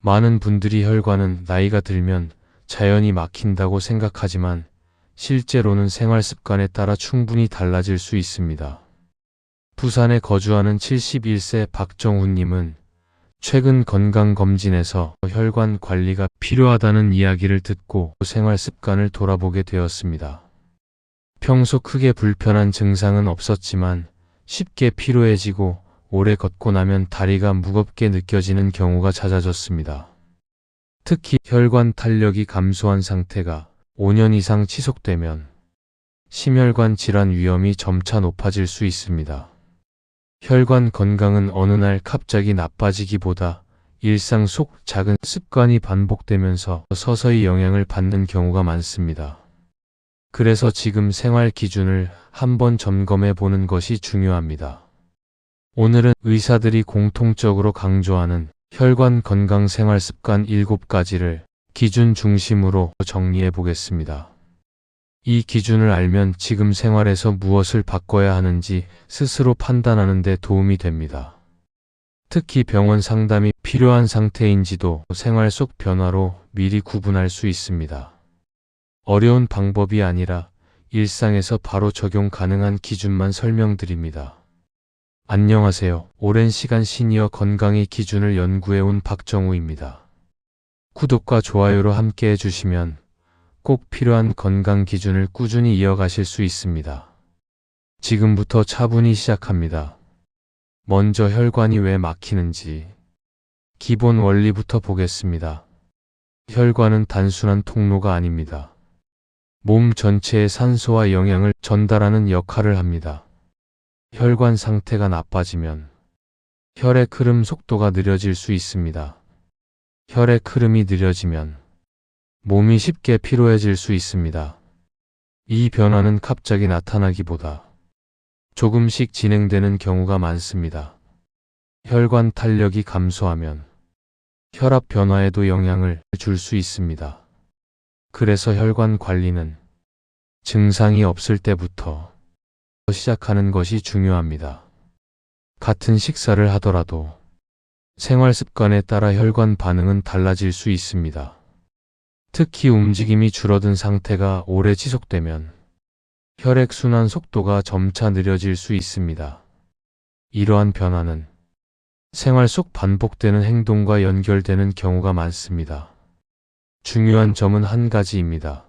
많은 분들이 혈관은 나이가 들면 자연히 막힌다고 생각하지만 실제로는 생활 습관에 따라 충분히 달라질 수 있습니다. 부산에 거주하는 71세 박정훈님은 최근 건강검진에서 혈관 관리가 필요하다는 이야기를 듣고 생활 습관을 돌아보게 되었습니다. 평소 크게 불편한 증상은 없었지만 쉽게 피로해지고 오래 걷고 나면 다리가 무겁게 느껴지는 경우가 잦아졌습니다. 특히 혈관 탄력이 감소한 상태가 5년 이상 지속되면 심혈관 질환 위험이 점차 높아질 수 있습니다. 혈관 건강은 어느 날 갑자기 나빠지기보다 일상 속 작은 습관이 반복되면서 서서히 영향을 받는 경우가 많습니다. 그래서 지금 생활 기준을 한번 점검해 보는 것이 중요합니다. 오늘은 의사들이 공통적으로 강조하는 혈관 건강 생활 습관 7가지를 기준 중심으로 정리해 보겠습니다. 이 기준을 알면 지금 생활에서 무엇을 바꿔야 하는지 스스로 판단하는 데 도움이 됩니다. 특히 병원 상담이 필요한 상태인지도 생활 속 변화로 미리 구분할 수 있습니다. 어려운 방법이 아니라 일상에서 바로 적용 가능한 기준만 설명드립니다. 안녕하세요. 오랜 시간 시니어 건강의 기준을 연구해온 박정우입니다. 구독과 좋아요로 함께 해주시면 꼭 필요한 건강 기준을 꾸준히 이어가실 수 있습니다. 지금부터 차분히 시작합니다. 먼저 혈관이 왜 막히는지 기본 원리부터 보겠습니다. 혈관은 단순한 통로가 아닙니다. 몸 전체에 산소와 영양을 전달하는 역할을 합니다. 혈관 상태가 나빠지면 혈의 흐름 속도가 느려질 수 있습니다. 혈의 흐름이 느려지면 몸이 쉽게 피로해질 수 있습니다. 이 변화는 갑자기 나타나기보다 조금씩 진행되는 경우가 많습니다. 혈관 탄력이 감소하면 혈압 변화에도 영향을 줄 수 있습니다. 그래서 혈관 관리는 증상이 없을 때부터 시작하는 것이 중요합니다. 같은 식사를 하더라도 생활 습관에 따라 혈관 반응은 달라질 수 있습니다. 특히 움직임이 줄어든 상태가 오래 지속되면 혈액순환 속도가 점차 느려질 수 있습니다. 이러한 변화는 생활 속 반복되는 행동과 연결되는 경우가 많습니다. 중요한 점은 한 가지입니다.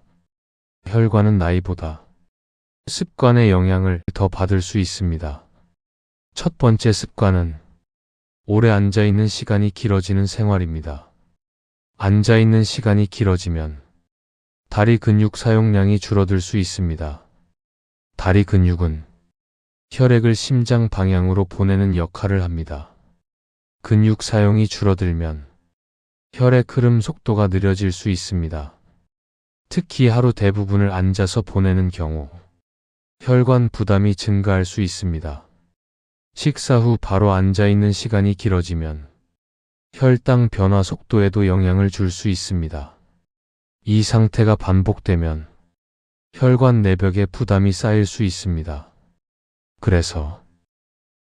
혈관은 나이보다 습관의 영향을 더 받을 수 있습니다. 첫 번째 습관은 오래 앉아있는 시간이 길어지는 생활입니다. 앉아있는 시간이 길어지면 다리 근육 사용량이 줄어들 수 있습니다. 다리 근육은 혈액을 심장 방향으로 보내는 역할을 합니다. 근육 사용이 줄어들면 혈액 흐름 속도가 느려질 수 있습니다. 특히 하루 대부분을 앉아서 보내는 경우 혈관 부담이 증가할 수 있습니다. 식사 후 바로 앉아있는 시간이 길어지면 혈당 변화 속도에도 영향을 줄 수 있습니다. 이 상태가 반복되면 혈관 내벽에 부담이 쌓일 수 있습니다. 그래서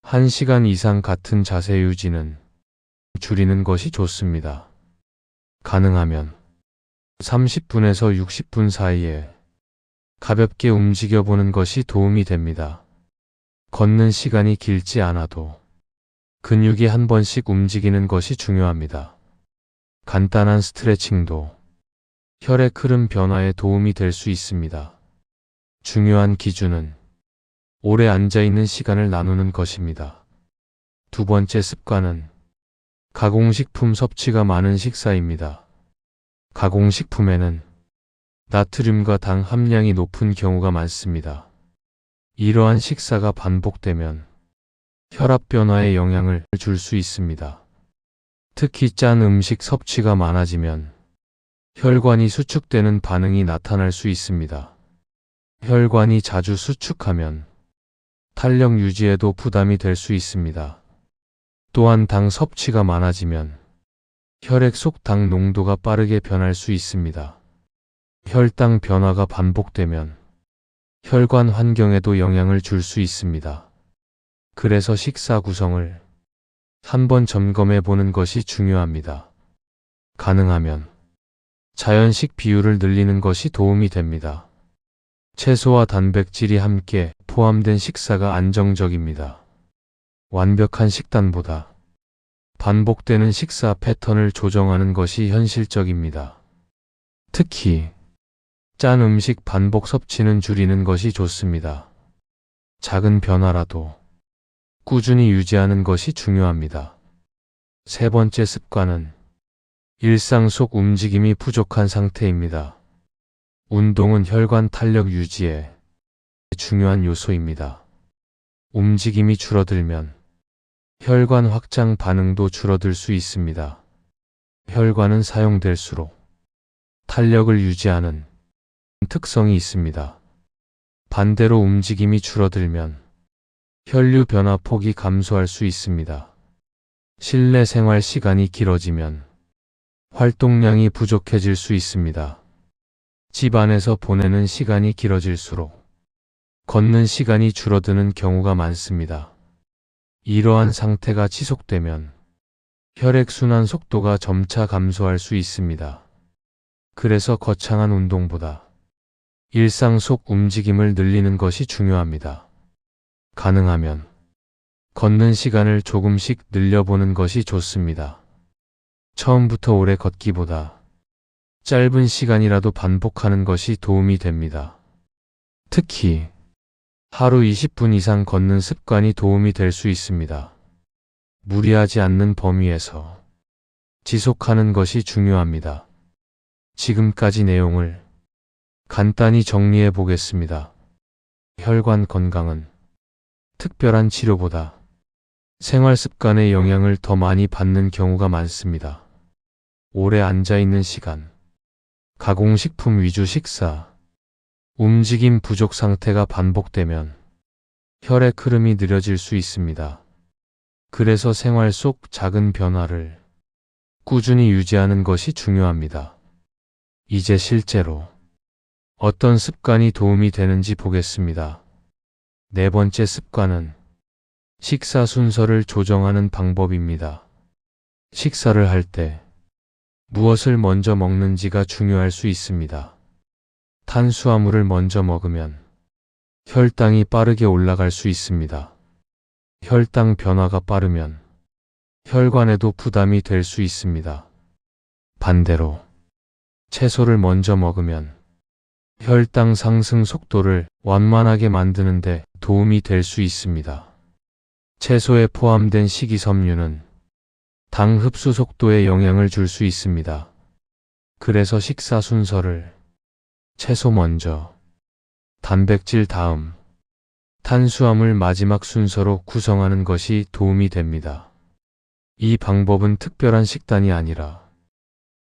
1시간 이상 같은 자세 유지는 줄이는 것이 좋습니다. 가능하면 30분에서 60분 사이에 가볍게 움직여보는 것이 도움이 됩니다. 걷는 시간이 길지 않아도 근육이 한 번씩 움직이는 것이 중요합니다. 간단한 스트레칭도 혈액 흐름 변화에 도움이 될 수 있습니다. 중요한 기준은 오래 앉아있는 시간을 나누는 것입니다. 두 번째 습관은 가공식품 섭취가 많은 식사입니다. 가공식품에는 나트륨과 당 함량이 높은 경우가 많습니다. 이러한 식사가 반복되면 혈압 변화에 영향을 줄 수 있습니다. 특히 짠 음식 섭취가 많아지면 혈관이 수축되는 반응이 나타날 수 있습니다. 혈관이 자주 수축하면 탄력 유지에도 부담이 될 수 있습니다. 또한 당 섭취가 많아지면 혈액 속 당 농도가 빠르게 변할 수 있습니다. 혈당 변화가 반복되면 혈관 환경에도 영향을 줄 수 있습니다. 그래서 식사 구성을 한번 점검해 보는 것이 중요합니다. 가능하면 자연식 비율을 늘리는 것이 도움이 됩니다. 채소와 단백질이 함께 포함된 식사가 안정적입니다. 완벽한 식단보다 반복되는 식사 패턴을 조정하는 것이 현실적입니다. 특히 짠 음식 반복 섭취는 줄이는 것이 좋습니다. 작은 변화라도 꾸준히 유지하는 것이 중요합니다. 세 번째 습관은 일상 속 움직임이 부족한 상태입니다. 운동은 혈관 탄력 유지에 중요한 요소입니다. 움직임이 줄어들면 혈관 확장 반응도 줄어들 수 있습니다. 혈관은 사용될수록 탄력을 유지하는 특성이 있습니다. 반대로 움직임이 줄어들면 혈류 변화 폭이 감소할 수 있습니다. 실내 생활 시간이 길어지면 활동량이 부족해질 수 있습니다. 집 안에서 보내는 시간이 길어질수록 걷는 시간이 줄어드는 경우가 많습니다. 이러한 상태가 지속되면 혈액순환 속도가 점차 감소할 수 있습니다. 그래서 거창한 운동보다 일상 속 움직임을 늘리는 것이 중요합니다. 가능하면 걷는 시간을 조금씩 늘려보는 것이 좋습니다. 처음부터 오래 걷기보다 짧은 시간이라도 반복하는 것이 도움이 됩니다. 특히 하루 20분 이상 걷는 습관이 도움이 될 수 있습니다. 무리하지 않는 범위에서 지속하는 것이 중요합니다. 지금까지 내용을 간단히 정리해 보겠습니다. 혈관 건강은 특별한 치료보다 생활 습관의 영향을 더 많이 받는 경우가 많습니다. 오래 앉아 있는 시간, 가공식품 위주 식사, 움직임 부족 상태가 반복되면 혈액 흐름이 느려질 수 있습니다. 그래서 생활 속 작은 변화를 꾸준히 유지하는 것이 중요합니다. 이제 실제로 어떤 습관이 도움이 되는지 보겠습니다. 네 번째 습관은 식사 순서를 조정하는 방법입니다. 식사를 할 때 무엇을 먼저 먹는지가 중요할 수 있습니다. 탄수화물을 먼저 먹으면 혈당이 빠르게 올라갈 수 있습니다. 혈당 변화가 빠르면 혈관에도 부담이 될 수 있습니다. 반대로 채소를 먼저 먹으면 혈당 상승 속도를 완만하게 만드는 데 도움이 될 수 있습니다. 채소에 포함된 식이섬유는 당 흡수 속도에 영향을 줄 수 있습니다. 그래서 식사 순서를 채소 먼저, 단백질 다음, 탄수화물 마지막 순서로 구성하는 것이 도움이 됩니다. 이 방법은 특별한 식단이 아니라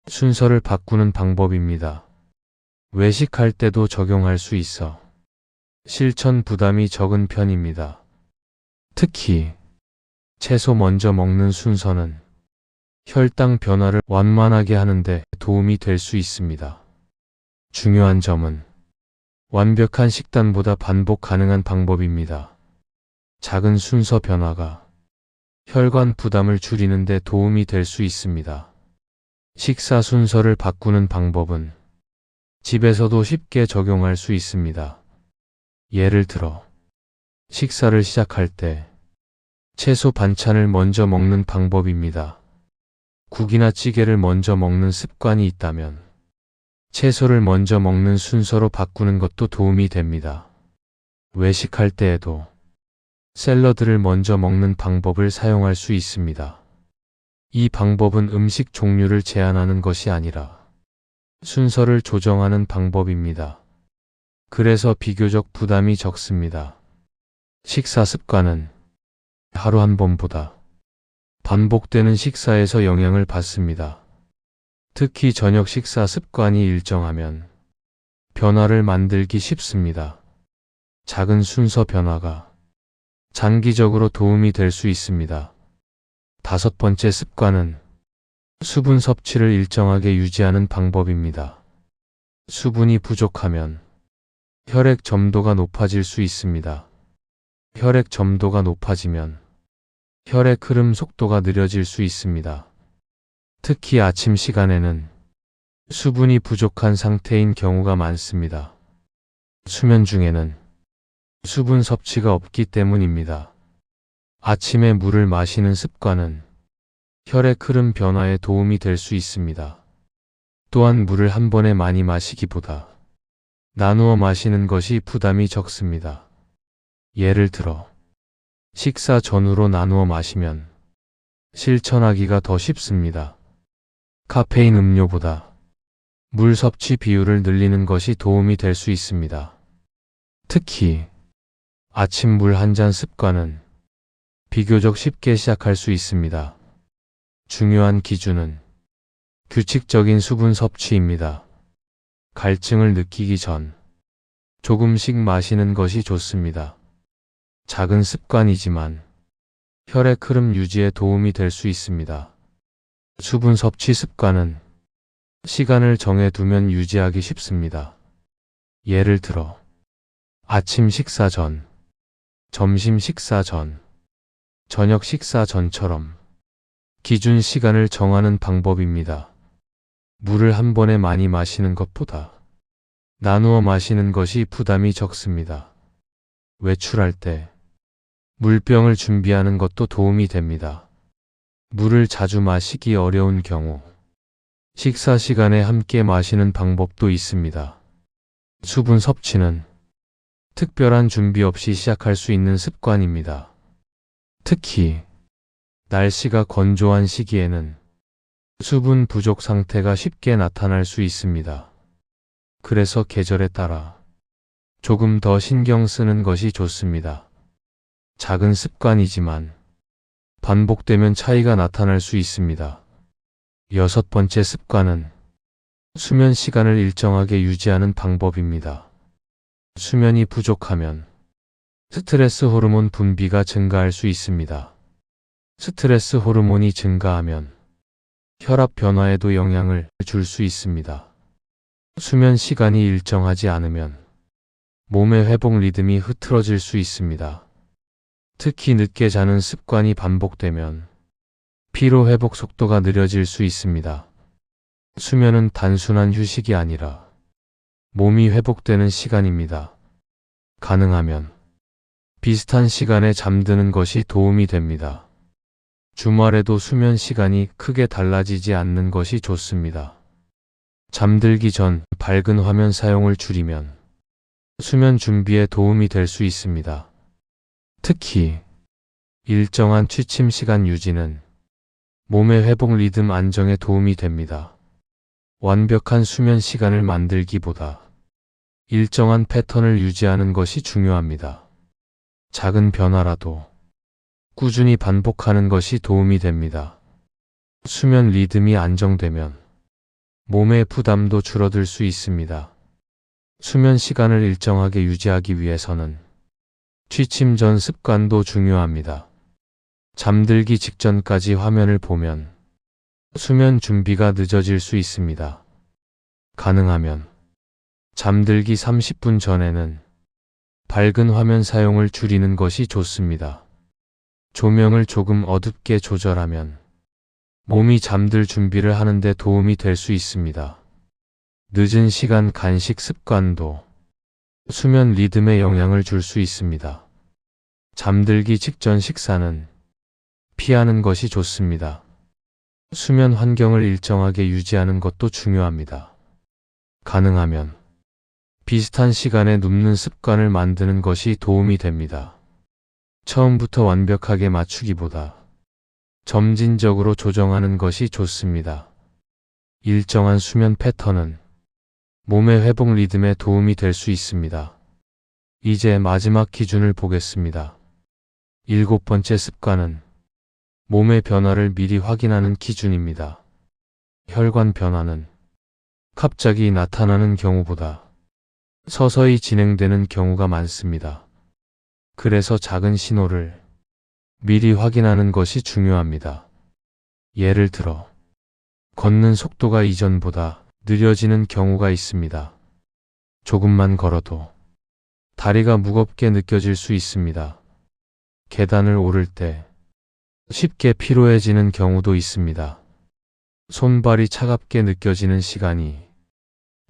순서를 바꾸는 방법입니다. 외식할 때도 적용할 수 있어 실천 부담이 적은 편입니다. 특히 채소 먼저 먹는 순서는 혈당 변화를 완만하게 하는데 도움이 될 수 있습니다. 중요한 점은 완벽한 식단보다 반복 가능한 방법입니다. 작은 순서 변화가 혈관 부담을 줄이는 데 도움이 될 수 있습니다. 식사 순서를 바꾸는 방법은 집에서도 쉽게 적용할 수 있습니다. 예를 들어 식사를 시작할 때 채소 반찬을 먼저 먹는 방법입니다. 국이나 찌개를 먼저 먹는 습관이 있다면 채소를 먼저 먹는 순서로 바꾸는 것도 도움이 됩니다. 외식할 때에도 샐러드를 먼저 먹는 방법을 사용할 수 있습니다. 이 방법은 음식 종류를 제한하는 것이 아니라 순서를 조정하는 방법입니다. 그래서 비교적 부담이 적습니다. 식사 습관은 하루 한 번보다 반복되는 식사에서 영향을 받습니다. 특히 저녁 식사 습관이 일정하면 변화를 만들기 쉽습니다. 작은 순서 변화가 장기적으로 도움이 될 수 있습니다. 다섯 번째 습관은 수분 섭취를 일정하게 유지하는 방법입니다. 수분이 부족하면 혈액 점도가 높아질 수 있습니다. 혈액 점도가 높아지면 혈액 흐름 속도가 느려질 수 있습니다. 특히 아침 시간에는 수분이 부족한 상태인 경우가 많습니다. 수면 중에는 수분 섭취가 없기 때문입니다. 아침에 물을 마시는 습관은 혈액 흐름 변화에 도움이 될 수 있습니다. 또한 물을 한 번에 많이 마시기보다 나누어 마시는 것이 부담이 적습니다. 예를 들어 식사 전후로 나누어 마시면 실천하기가 더 쉽습니다. 카페인 음료보다 물 섭취 비율을 늘리는 것이 도움이 될 수 있습니다. 특히 아침 물 한 잔 습관은 비교적 쉽게 시작할 수 있습니다. 중요한 기준은 규칙적인 수분 섭취입니다. 갈증을 느끼기 전 조금씩 마시는 것이 좋습니다. 작은 습관이지만 혈액 흐름 유지에 도움이 될 수 있습니다. 수분 섭취 습관은 시간을 정해 두면 유지하기 쉽습니다. 예를 들어 아침 식사 전, 점심 식사 전, 저녁 식사 전처럼 기준 시간을 정하는 방법입니다. 물을 한 번에 많이 마시는 것보다 나누어 마시는 것이 부담이 적습니다. 외출할 때 물병을 준비하는 것도 도움이 됩니다. 물을 자주 마시기 어려운 경우 식사 시간에 함께 마시는 방법도 있습니다. 수분 섭취는 특별한 준비 없이 시작할 수 있는 습관입니다. 특히 날씨가 건조한 시기에는 수분 부족 상태가 쉽게 나타날 수 있습니다. 그래서 계절에 따라 조금 더 신경 쓰는 것이 좋습니다. 작은 습관이지만 반복되면 차이가 나타날 수 있습니다. 6번째 습관은 수면 시간을 일정하게 유지하는 방법입니다. 수면이 부족하면 스트레스 호르몬 분비가 증가할 수 있습니다. 스트레스 호르몬이 증가하면 혈압 변화에도 영향을 줄 수 있습니다. 수면 시간이 일정하지 않으면 몸의 회복 리듬이 흐트러질 수 있습니다. 특히 늦게 자는 습관이 반복되면 피로 회복 속도가 느려질 수 있습니다. 수면은 단순한 휴식이 아니라 몸이 회복되는 시간입니다. 가능하면 비슷한 시간에 잠드는 것이 도움이 됩니다. 주말에도 수면 시간이 크게 달라지지 않는 것이 좋습니다. 잠들기 전 밝은 화면 사용을 줄이면 수면 준비에 도움이 될 수 있습니다. 특히 일정한 취침 시간 유지는 몸의 회복 리듬 안정에 도움이 됩니다. 완벽한 수면 시간을 만들기보다 일정한 패턴을 유지하는 것이 중요합니다. 작은 변화라도 꾸준히 반복하는 것이 도움이 됩니다. 수면 리듬이 안정되면 몸의 부담도 줄어들 수 있습니다. 수면 시간을 일정하게 유지하기 위해서는 취침 전 습관도 중요합니다. 잠들기 직전까지 화면을 보면 수면 준비가 늦어질 수 있습니다. 가능하면 잠들기 30분 전에는 밝은 화면 사용을 줄이는 것이 좋습니다. 조명을 조금 어둡게 조절하면 몸이 잠들 준비를 하는데 도움이 될 수 있습니다. 늦은 시간 간식 습관도 수면 리듬에 영향을 줄 수 있습니다. 잠들기 직전 식사는 피하는 것이 좋습니다. 수면 환경을 일정하게 유지하는 것도 중요합니다. 가능하면 비슷한 시간에 눕는 습관을 만드는 것이 도움이 됩니다. 처음부터 완벽하게 맞추기보다 점진적으로 조정하는 것이 좋습니다. 일정한 수면 패턴은 몸의 회복 리듬에 도움이 될 수 있습니다. 이제 마지막 기준을 보겠습니다. 7번째 습관은 몸의 변화를 미리 확인하는 기준입니다. 혈관 변화는 갑자기 나타나는 경우보다 서서히 진행되는 경우가 많습니다. 그래서 작은 신호를 미리 확인하는 것이 중요합니다. 예를 들어 걷는 속도가 이전보다 느려지는 경우가 있습니다. 조금만 걸어도 다리가 무겁게 느껴질 수 있습니다. 계단을 오를 때 쉽게 피로해지는 경우도 있습니다. 손발이 차갑게 느껴지는 시간이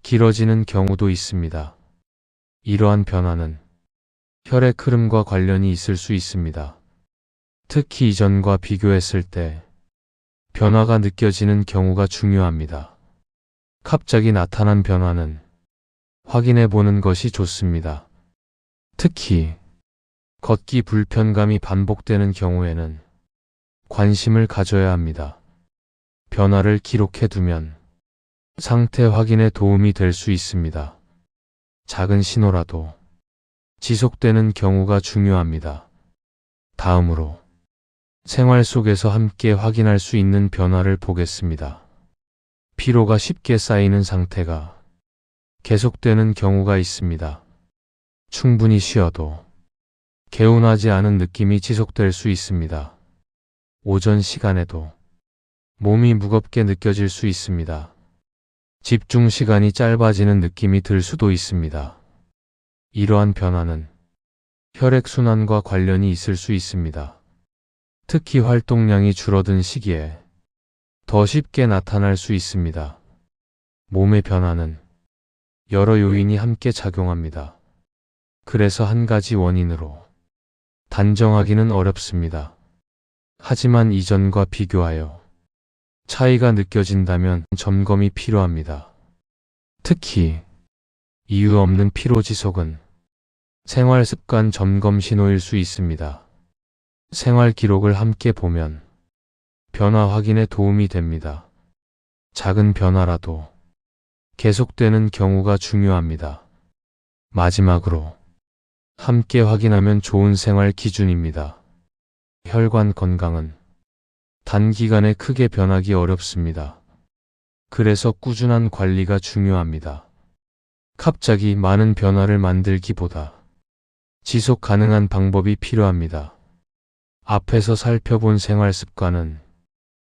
길어지는 경우도 있습니다. 이러한 변화는 혈액 흐름과 관련이 있을 수 있습니다. 특히 이전과 비교했을 때 변화가 느껴지는 경우가 중요합니다. 갑자기 나타난 변화는 확인해 보는 것이 좋습니다. 특히 걷기 불편감이 반복되는 경우에는 관심을 가져야 합니다. 변화를 기록해 두면 상태 확인에 도움이 될 수 있습니다. 작은 신호라도 지속되는 경우가 중요합니다. 다음으로 생활 속에서 함께 확인할 수 있는 변화를 보겠습니다. 피로가 쉽게 쌓이는 상태가 계속되는 경우가 있습니다. 충분히 쉬어도 개운하지 않은 느낌이 지속될 수 있습니다. 오전 시간에도 몸이 무겁게 느껴질 수 있습니다. 집중 시간이 짧아지는 느낌이 들 수도 있습니다. 이러한 변화는 혈액순환과 관련이 있을 수 있습니다. 특히 활동량이 줄어든 시기에 더 쉽게 나타날 수 있습니다. 몸의 변화는 여러 요인이 함께 작용합니다. 그래서 한 가지 원인으로 단정하기는 어렵습니다. 하지만 이전과 비교하여 차이가 느껴진다면 점검이 필요합니다. 특히 이유 없는 피로 지속은 생활 습관 점검 신호일 수 있습니다. 생활 기록을 함께 보면 변화 확인에 도움이 됩니다. 작은 변화라도 계속되는 경우가 중요합니다. 마지막으로 함께 확인하면 좋은 생활 기준입니다. 혈관 건강은 단기간에 크게 변하기 어렵습니다. 그래서 꾸준한 관리가 중요합니다. 갑자기 많은 변화를 만들기보다 지속 가능한 방법이 필요합니다. 앞에서 살펴본 생활 습관은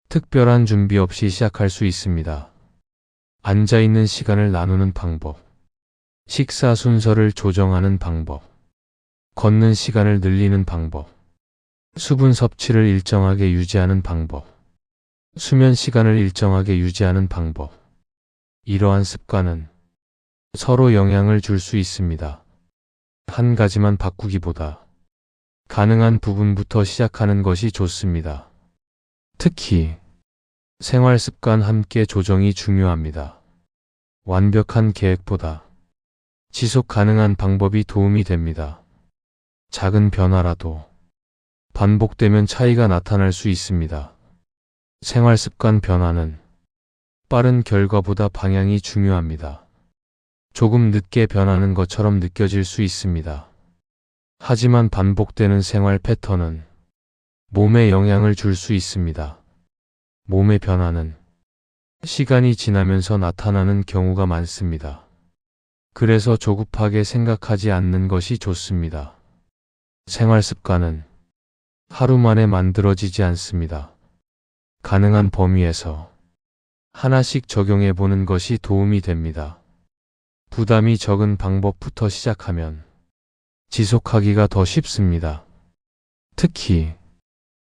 특별한 준비 없이 시작할 수 있습니다. 앉아있는 시간을 나누는 방법, 식사 순서를 조정하는 방법, 걷는 시간을 늘리는 방법, 수분 섭취를 일정하게 유지하는 방법, 수면 시간을 일정하게 유지하는 방법. 이러한 습관은 서로 영향을 줄 수 있습니다. 한 가지만 바꾸기보다 가능한 부분부터 시작하는 것이 좋습니다. 특히 생활 습관 함께 조정이 중요합니다. 완벽한 계획보다 지속 가능한 방법이 도움이 됩니다. 작은 변화라도 반복되면 차이가 나타날 수 있습니다. 생활 습관 변화는 빠른 결과보다 방향이 중요합니다. 조금 늦게 변하는 것처럼 느껴질 수 있습니다. 하지만 반복되는 생활 패턴은 몸에 영향을 줄 수 있습니다. 몸의 변화는 시간이 지나면서 나타나는 경우가 많습니다. 그래서 조급하게 생각하지 않는 것이 좋습니다. 생활 습관은 하루 만에 만들어지지 않습니다. 가능한 범위에서 하나씩 적용해 보는 것이 도움이 됩니다. 부담이 적은 방법부터 시작하면 지속하기가 더 쉽습니다. 특히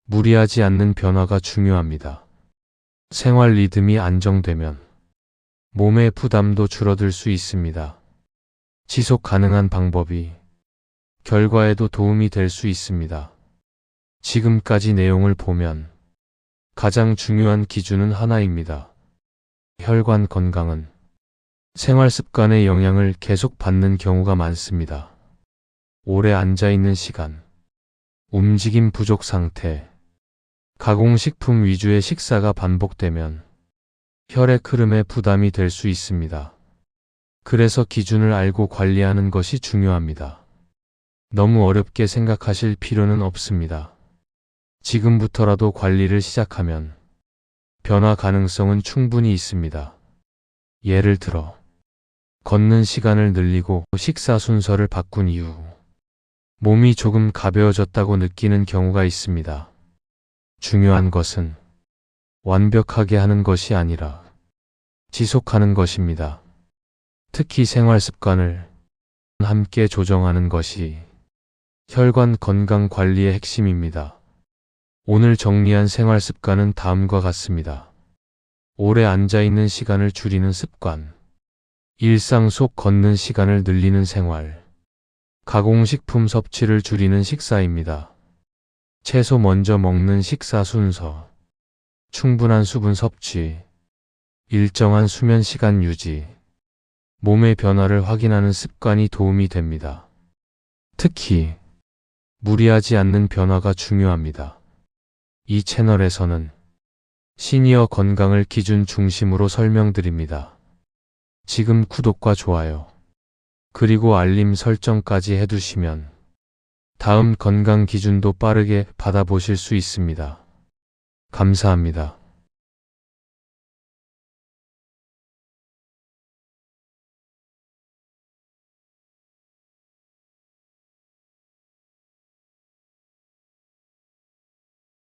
무리하지 않는 변화가 중요합니다. 생활 리듬이 안정되면 몸의 부담도 줄어들 수 있습니다. 지속 가능한 방법이 결과에도 도움이 될 수 있습니다. 지금까지 내용을 보면 가장 중요한 기준은 하나입니다. 혈관 건강은 생활 습관의 영향을 계속 받는 경우가 많습니다. 오래 앉아있는 시간, 움직임 부족 상태, 가공식품 위주의 식사가 반복되면 혈액 흐름에 부담이 될 수 있습니다. 그래서 기준을 알고 관리하는 것이 중요합니다. 너무 어렵게 생각하실 필요는 없습니다. 지금부터라도 관리를 시작하면 변화 가능성은 충분히 있습니다. 예를 들어 걷는 시간을 늘리고 식사 순서를 바꾼 이후 몸이 조금 가벼워졌다고 느끼는 경우가 있습니다. 중요한 것은 완벽하게 하는 것이 아니라 지속하는 것입니다. 특히 생활 습관을 함께 조정하는 것이 혈관 건강 관리의 핵심입니다. 오늘 정리한 생활 습관은 다음과 같습니다. 오래 앉아있는 시간을 줄이는 습관, 일상 속 걷는 시간을 늘리는 생활, 가공식품 섭취를 줄이는 식사입니다. 채소 먼저 먹는 식사 순서, 충분한 수분 섭취, 일정한 수면 시간 유지, 몸의 변화를 확인하는 습관이 도움이 됩니다. 특히 무리하지 않는 변화가 중요합니다. 이 채널에서는 시니어 건강을 기준 중심으로 설명드립니다. 지금 구독과 좋아요, 그리고 알림 설정까지 해두시면 다음 건강 기준도 빠르게 받아보실 수 있습니다. 감사합니다.